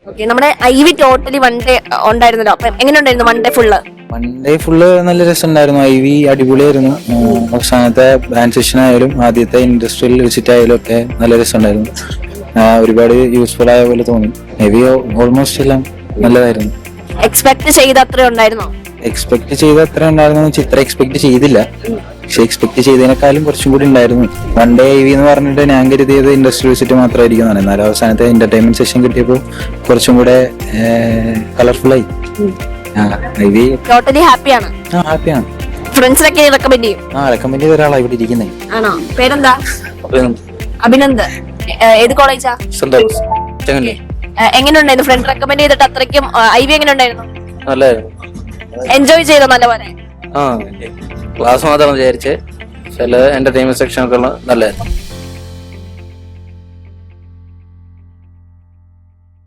Okay, നമ്മുടെ IV totally 1 day ഉണ്ടായിരുന്നല്ലോ, അപ്പൊ എങ്ങനെ ഉണ്ടായിരുന്നു 1 ഡേ ഫുള്ള്? 1 ഡേ ഫുള്ള് നല്ല രസമുണ്ടായിരുന്നു. IV അടിപൊളിയായിരുന്നു. അവസാനത്തെ ബാൻഡ് സെഷൻ ആയാലും ആദ്യത്തെ ഇൻഡസ്ട്രിയൽ വിസിറ്റ് ആയാലും ഒക്കെ നല്ല രസമുണ്ടായിരുന്നു. ഒരുപാട് യൂസ്ഫുൾ ആയ പോലെ തോന്നി. IV ഓൾമോസ്റ്റ് എല്ലാം നല്ലതായിരുന്നു. എക്സ്പെക്ട് ചെയ്ത അത്ര ഉണ്ടായിരുന്നോ? എക്സ്പെക്ട് ചെയ്ത അത്ര ഉണ്ടായിരുന്നു വെച്ചാൽ ഇത്ര എക്സ്പെക്ട് ചെയ്തില്ല. പക്ഷെ എക്സ്പെക്ട് ചെയ്തതിനേക്കാളും കുറച്ചും കൂടി ഉണ്ടായിരുന്നു. 1 ഡേ IV എന്ന് പറഞ്ഞിട്ട് ഞാൻ കരുതിയത് ഇൻഡസ്ട്രിയൽ വിസിറ്റ് മാത്രമായിരിക്കും. എന്നാലും അവസാനത്തെ എന്റർടൈൻമെന്റ് സെഷൻ കിട്ടിയപ്പോൾ കുറച്ചും കൂടെ കളർഫുൾ ആയി. IV ടോട്ടലി ഹാപ്പിയാണ്. ഹാപ്പിയാണ്. ഫ്രണ്ട്സിനൊക്കെ റെക്കമെൻഡ് ചെയ്യും? റെക്കമെൻഡ് ചെയ്ത ഒരാളാണ് ഇവിടെ ഇരിക്കുന്നത്. ആണോ? പേരെന്താ? അഭിനന്ദ്. ഏത് കോളേജാ? എങ്ങനെയുണ്ടായിരുന്നു ഫ്രണ്ട് റെക്കമെൻഡ് ചെയ്തിട്ട് അത്രയ്ക്കും? IV എങ്ങനെ ഉണ്ടായിരുന്നു? നല്ലായിരുന്നു. എൻജോയ് ചെയ്തോ നല്ലപോലെ? ക്ലാസ് മാത്രം വിചാരിച്ച് ചില എന്റർടൈൻമെന്റ് സെക്ഷൻ ഒക്കെ നല്ലായിരുന്നു.